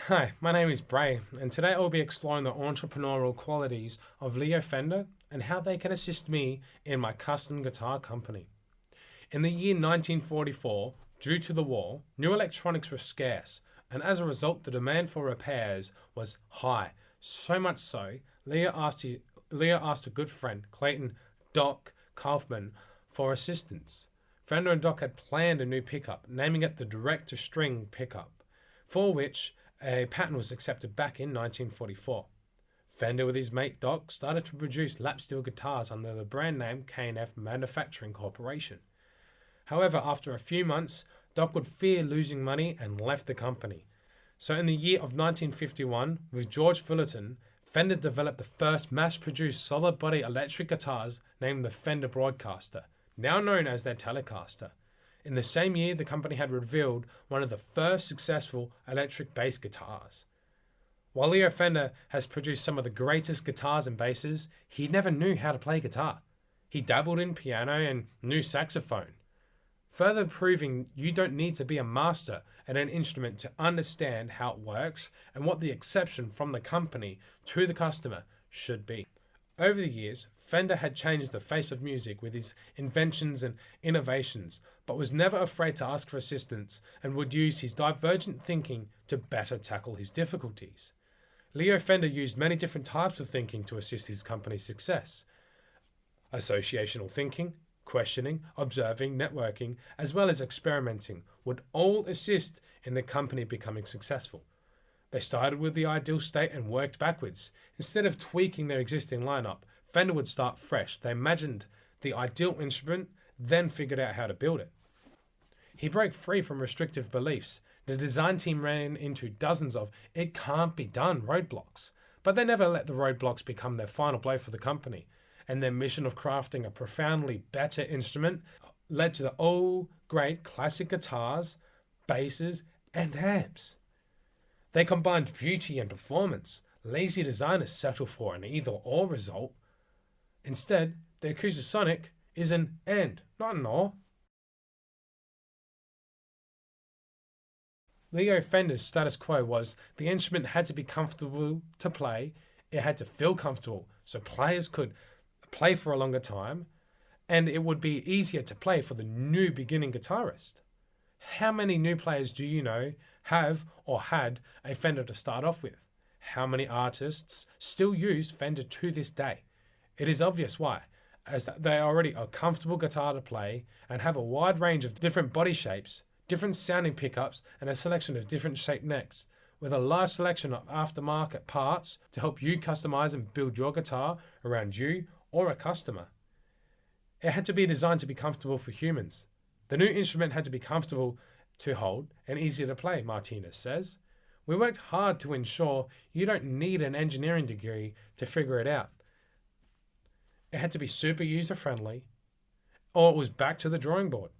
Hi, my name is Bray, and today I will be exploring the entrepreneurial qualities of Leo Fender and how they can assist me in my custom guitar company. In the year 1944, due to the war, new electronics were scarce, and as a result, the demand for repairs was high. So much so, Leo asked a good friend, Clayton Doc Kaufman, for assistance. Fender and Doc had planned a new pickup, naming it the Direct to String pickup, for which a patent was accepted back in 1944. Fender with his mate Doc started to produce lap steel guitars under the brand name K&F Manufacturing Corporation. However, after a few months, Doc would fear losing money and left the company. So in the year of 1951, with George Fullerton, Fender developed the first mass-produced solid-body electric guitars named the Fender Broadcaster, now known as their Telecaster. In the same year, the company had revealed one of the first successful electric bass guitars. While Leo Fender has produced some of the greatest guitars and basses, he never knew how to play guitar. He dabbled in piano and knew saxophone, further proving you don't need to be a master at an instrument to understand how it works and what the exception from the company to the customer should be. Over the years, Fender had changed the face of music with his inventions and innovations, but was never afraid to ask for assistance and would use his divergent thinking to better tackle his difficulties. Leo Fender used many different types of thinking to assist his company's success. Associational thinking, questioning, observing, networking, as well as experimenting would all assist in the company becoming successful. They started with the ideal state and worked backwards. Instead of tweaking their existing lineup, Fender would start fresh. They imagined the ideal instrument, then figured out how to build it. He broke free from restrictive beliefs. The design team ran into dozens of "it can't be done" roadblocks, but they never let the roadblocks become their final blow for the company, and their mission of crafting a profoundly better instrument led to the all great classic guitars, basses, and amps. They combined beauty and performance. Lazy designers settle for an either-or result. Instead, the Acoustasonic is an and, not an or. Leo Fender's status quo was the instrument had to be comfortable to play, it had to feel comfortable so players could play for a longer time, and it would be easier to play for the new beginning guitarist. How many new players do you know have or had a Fender to start off with? How many artists still use Fender to this day? It is obvious why, as they are already a comfortable guitar to play and have a wide range of different body shapes, different sounding pickups, and a selection of different shaped necks, with a large selection of aftermarket parts to help you customize and build your guitar around you or a customer. It had to be designed to be comfortable for humans. The new instrument had to be comfortable to hold and easier to play, Martinez says. We worked hard to ensure you don't need an engineering degree to figure it out. It had to be super user-friendly, or it was back to the drawing board.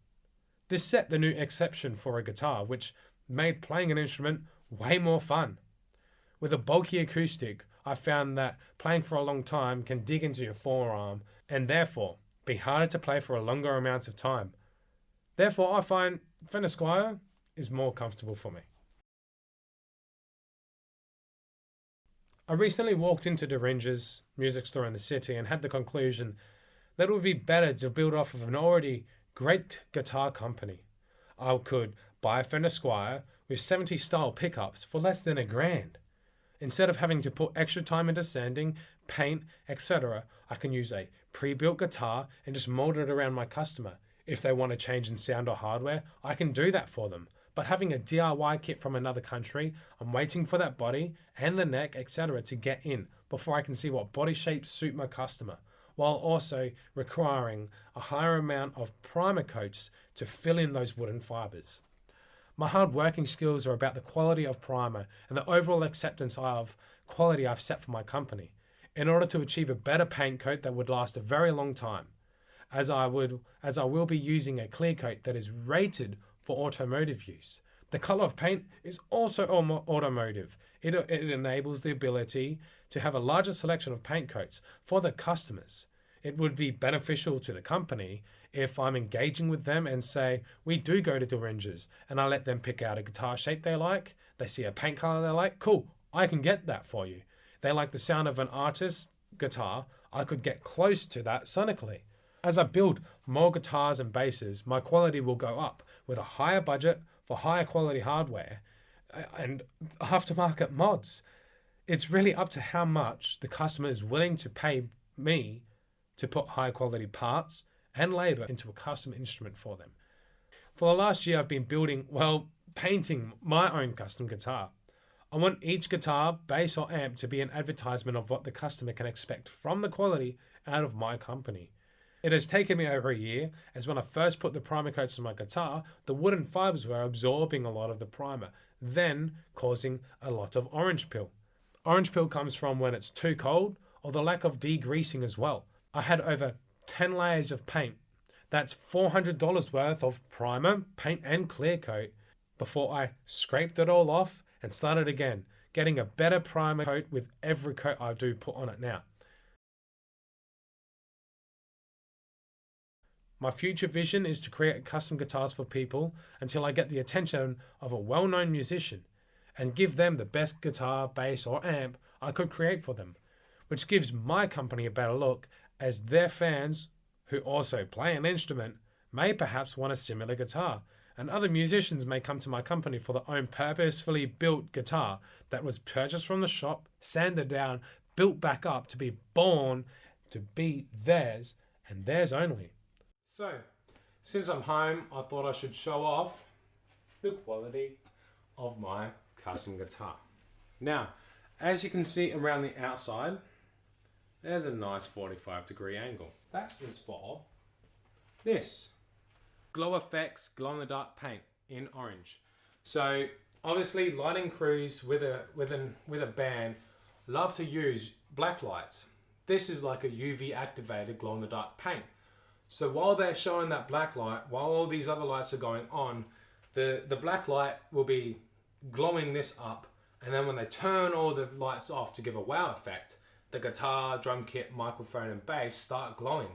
This set the new exception for a guitar, which made playing an instrument way more fun. With a bulky acoustic, I found that playing for a long time can dig into your forearm and therefore be harder to play for a longer amount of time. Therefore, I find Fender Squier is more comfortable for me. I recently walked into Doringe's music store in the city and had the conclusion that it would be better to build off of an already great guitar company. I could buy a Fender Squier with 70s style pickups for less than $1,000. Instead of having to put extra time into sanding, paint, etc., I can use a pre-built guitar and just mold it around my customer. If they want to change in sound or hardware, I can do that for them. But having a DIY kit from another country, I'm waiting for that body and the neck, etc. to get in before I can see what body shapes suit my customer, while also requiring a higher amount of primer coats to fill in those wooden fibers. My hard working skills are about the quality of primer and the overall acceptance of quality I've set for my company, in order to achieve a better paint coat that would last a very long time, as I will be using a clear coat that is rated for automotive use. The color of paint is also automotive. It enables the ability to have a larger selection of paint coats for the customers. It would be beneficial to the company if I'm engaging with them and say, we do go to Doringe's and I let them pick out a guitar shape they like. They see a paint color they like, cool, I can get that for you. They like the sound of an artist's guitar, I could get close to that sonically. As I build more guitars and basses, my quality will go up with a higher budget for higher quality hardware and aftermarket mods. It's really up to how much the customer is willing to pay me to put high quality parts and labor into a custom instrument for them. For the last year, I've been painting my own custom guitar. I want each guitar, bass or amp to be an advertisement of what the customer can expect from the quality out of my company. It has taken me over a year, as when I first put the primer coats on my guitar, the wooden fibers were absorbing a lot of the primer, then causing a lot of orange peel. Orange peel comes from when it's too cold or the lack of degreasing as well. I had over 10 layers of paint. That's $400 worth of primer, paint and clear coat before I scraped it all off and started again, getting a better primer coat with every coat I do put on it now. My future vision is to create custom guitars for people until I get the attention of a well-known musician and give them the best guitar, bass or amp I could create for them, which gives my company a better look as their fans who also play an instrument may perhaps want a similar guitar, and other musicians may come to my company for their own purposefully built guitar that was purchased from the shop, sanded down, built back up to be born to be theirs and theirs only. So, since I'm home, I thought I should show off the quality of my custom guitar. Now, as you can see around the outside, there's a nice 45-degree angle. That is for this Glow Effects glow-in-the-dark paint in orange. So obviously lighting crews with a band love to use black lights. This is like a UV activated glow-in-the-dark paint. So while they're showing that black light, while all these other lights are going on, the black light will be glowing this up, and then when they turn all the lights off to give a wow effect, the guitar, drum kit, microphone and bass start glowing.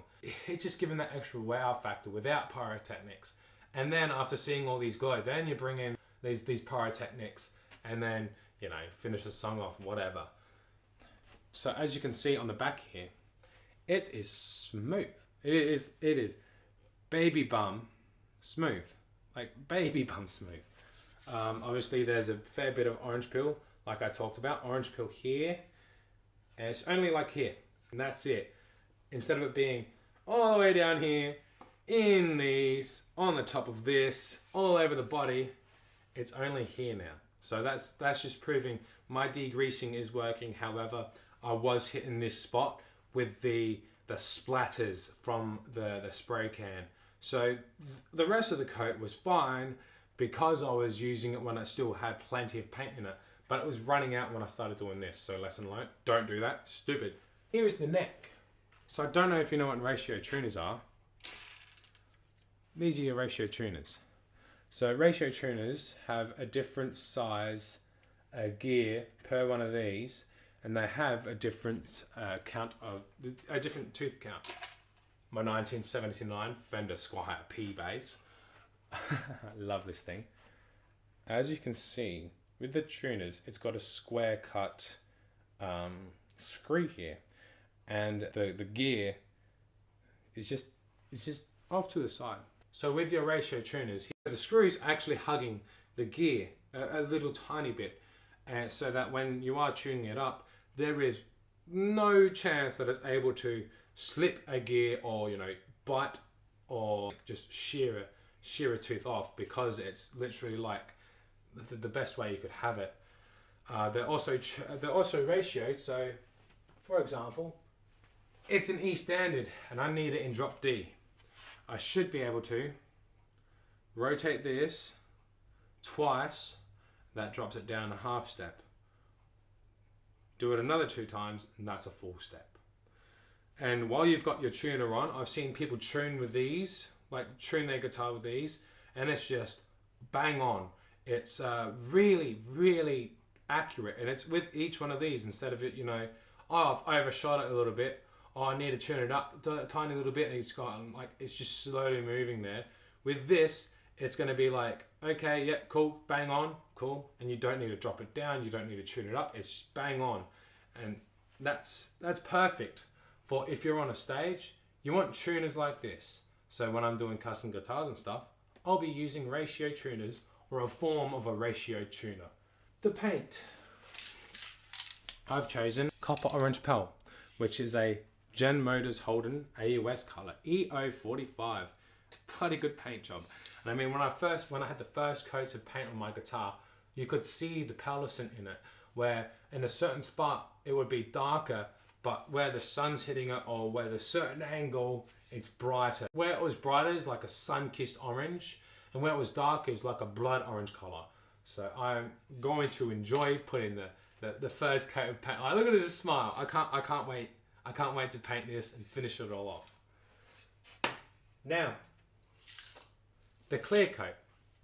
It's just giving that extra wow factor without pyrotechnics. And then after seeing all these glow, then you bring in these pyrotechnics and then, finish the song off, whatever. So as you can see on the back here, it is smooth. It is baby bum smooth, like baby bum smooth. Obviously there's a fair bit of orange peel, like I talked about, orange peel here, and it's only like here, and that's it. Instead of it being all the way down here, in these, on the top of this, all over the body, it's only here now. So that's just proving my degreasing is working. However, I was hitting this spot with the splatters from the spray can. So the rest of the coat was fine because I was using it when I still had plenty of paint in it, but it was running out when I started doing this. So lesson learned, don't do that, stupid. Here is the neck. So I don't know if you know what ratio tuners are. These are your ratio tuners. So ratio tuners have a different size gear per one of these, and they have a different a different tooth count. My 1979 Fender Squire P bass. I love this thing. As you can see, with the tuners, it's got a square cut screw here, and the gear is just off to the side. So with your ratio tuners, the screw's actually hugging the gear a little tiny bit, and so that when you are tuning it up, there is no chance that it's able to slip a gear or bite or just shear a tooth off, because it's literally like the best way you could have it. They're also ratioed. So, for example, it's an E standard and I need it in drop D. I should be able to rotate this twice. That drops it down a half step. Do it another 2 times, and that's a full step. And while you've got your tuner on, I've seen people tune with these, like tune their guitar with these, and it's just bang on. It's really, really accurate, and it's with each one of these. Instead of it, oh, I've overshot it a little bit. Oh, I need to tune it up a tiny little bit, and it's just slowly moving there. With this, it's going to be like, okay, yep, cool, bang on, cool. And you don't need to drop it down. You don't need to tune it up. It's just bang on. And that's perfect for if you're on a stage. You want tuners like this. So when I'm doing custom guitars and stuff, I'll be using ratio tuners or a form of a ratio tuner. The paint. I've chosen Copper Orange Pal, which is a Gen Motors Holden AUS color, EO45. Bloody good paint job. And I mean, when I had the first coats of paint on my guitar, you could see the paleocent in it, where in a certain spot it would be darker, but where the sun's hitting it or where there's a certain angle, it's brighter. Where it was brighter is like a sun-kissed orange, and where it was darker is like a blood orange color. So I'm going to enjoy putting the first coat of paint. Like, look at this smile. I can't wait. I can't wait to paint this and finish it all off. Now, the clear coat.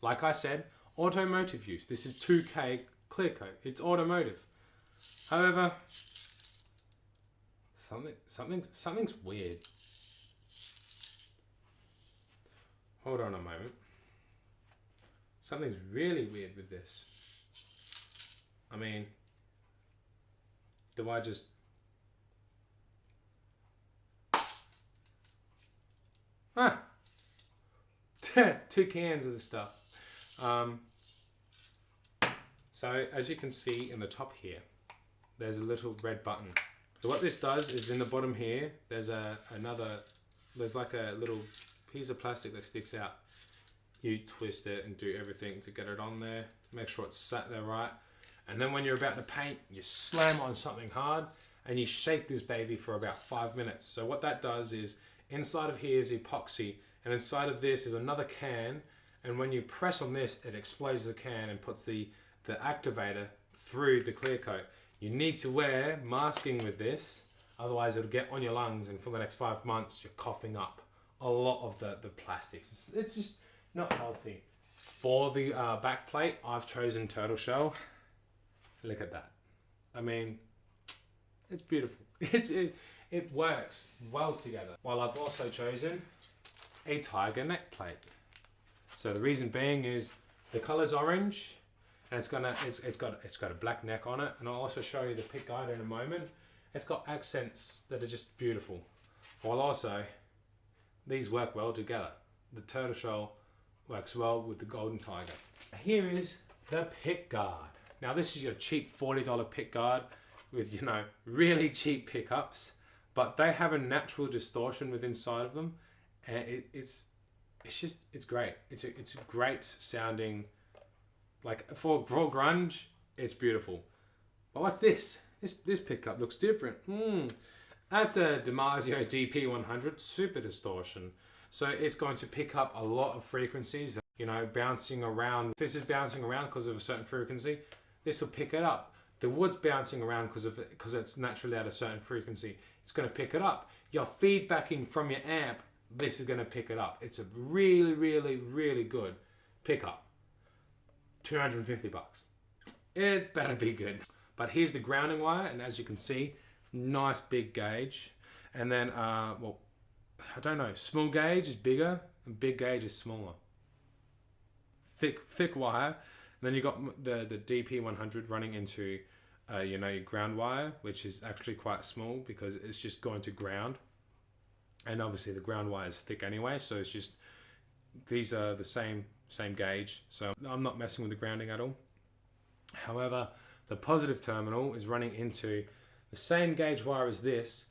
Like I said, automotive use. This is 2K clear coat. It's automotive. However, something's weird. Hold on a moment. Something's really weird with this. I mean, do I just... Ah! 2 cans of the stuff. So as you can see in the top here, there's a little red button. So what this does is in the bottom here, there's like a little piece of plastic that sticks out. You twist it and do everything to get it on there. Make sure it's sat there right. And then when you're about to paint, you slam on something hard and you shake this baby for about 5 minutes. So what that does is inside of here is epoxy, and inside of this is another can, and when you press on this, it explodes the can and puts the activator through the clear coat. You need to wear masking with this, otherwise it'll get on your lungs, and for the next 5 months you're coughing up a lot of the plastics. It's just not healthy. For the back plate, I've chosen turtle shell. Look at that. I mean, it's beautiful. It works well together. While I've also chosen a tiger neck plate. So the reason being is the color's orange, and it's got a black neck on it, and I'll also show you the pick guide in a moment. It's got accents that are just beautiful. While also these work well together. The turtle shell works well with the golden tiger. Here is the pick guard. Now this is your cheap $40 pick guard with, you know, really cheap pickups, but they have a natural distortion within inside of them, and it's great. It's a great sounding, like for grunge, it's beautiful. But what's this? This pickup looks different. That's a Damasio DP100 super distortion. So it's going to pick up a lot of frequencies, you know, bouncing around. If this is bouncing around because of a certain frequency, this will pick it up. The wood's bouncing around because it's naturally at a certain frequency. It's going to pick it up. You're feedbacking from your amp. This is going to pick it up. It's a really, really, really good pickup. 250 bucks. It better be good. But here's the grounding wire, and as you can see, nice big gauge. And then, well, I don't know, small gauge is bigger and big gauge is smaller. Thick wire. And then you got the DP100 running into, you know, your ground wire, which is actually quite small because it's just going to ground. And obviously the ground wire is thick anyway, so it's just, these are the same gauge. So I'm not messing with the grounding at all. However, the positive terminal is running into the same gauge wire as this,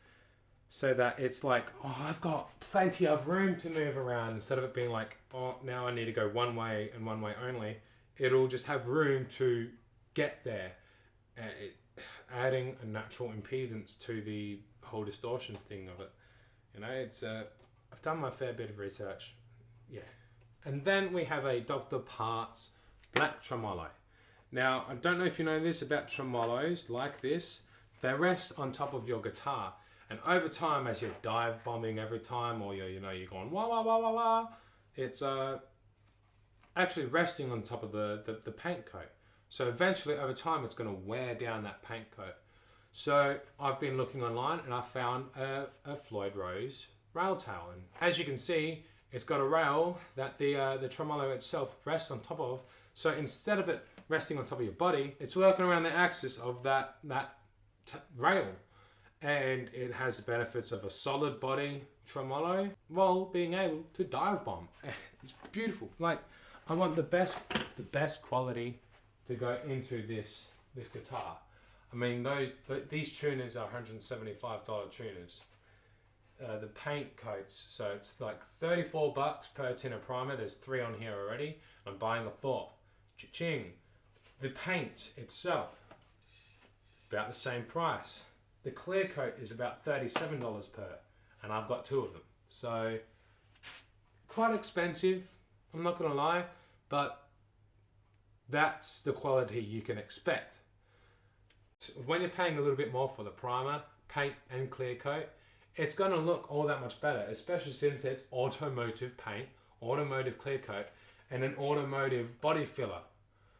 so that it's like, oh, I've got plenty of room to move around, instead of it being like, oh, now I need to go one way and one way only. It'll just have room to get there, adding a natural impedance to the whole distortion thing of it. You know, it's I've done my fair bit of research. Yeah. And then we have a Dr. Parts black tremolo. Now, I don't know if you know this about tremolos like this. They rest on top of your guitar. And over time, as you're dive bombing every time, or you're going wah wah wah wah wah, it's actually resting on top of the paint coat. So eventually, over time, it's going to wear down that paint coat. So I've been looking online and I found a Floyd Rose rail tail. And as you can see, it's got a rail that the tremolo itself rests on top of. So instead of it resting on top of your body, it's working around the axis of that rail. And it has the benefits of a solid body tremolo while being able to dive bomb. It's beautiful. Like, I want the best quality to go into this guitar. I mean, these tuners are $175 tuners. The paint coats, so it's like $34 per tin of primer. There's 3 on here already. I'm buying a 4th. Cha-ching. The paint itself, about the same price. The clear coat is about $37 per, and I've got 2 of them. So, quite expensive, I'm not gonna lie, but that's the quality you can expect. When you're paying a little bit more for the primer, paint and clear coat, it's gonna look all that much better, especially since it's automotive paint, automotive clear coat, and an automotive body filler.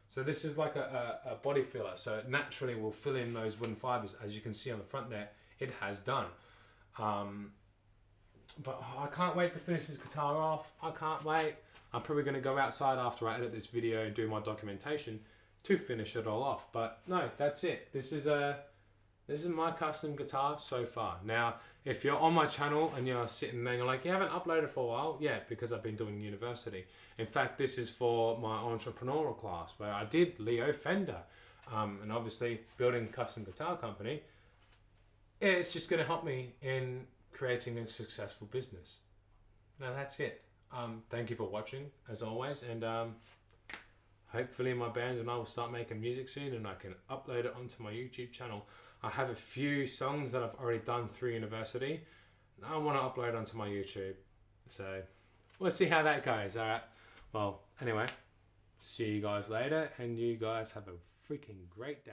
So this is like a body filler, so it naturally will fill in those wooden fibers. As you can see on the front there, it has done. But I can't wait to finish this guitar off. I can't wait. I'm probably going to go outside after I edit this video and do my documentation to finish it all off. But no, that's it. This is my custom guitar so far. Now, if you're on my channel and you're sitting there and you're like, you haven't uploaded for a while, yeah, because I've been doing university. In fact, this is for my entrepreneurial class where I did Leo Fender. And obviously, building a custom guitar company, it's just going to help me in creating a successful business. Now, that's it. Thank you for watching, as always. And hopefully my band and I will start making music soon and I can upload it onto my YouTube channel. I have a few songs that I've already done through university and I want to upload onto my YouTube. So we'll see how that goes. All right. Well, anyway, see you guys later and you guys have a freaking great day.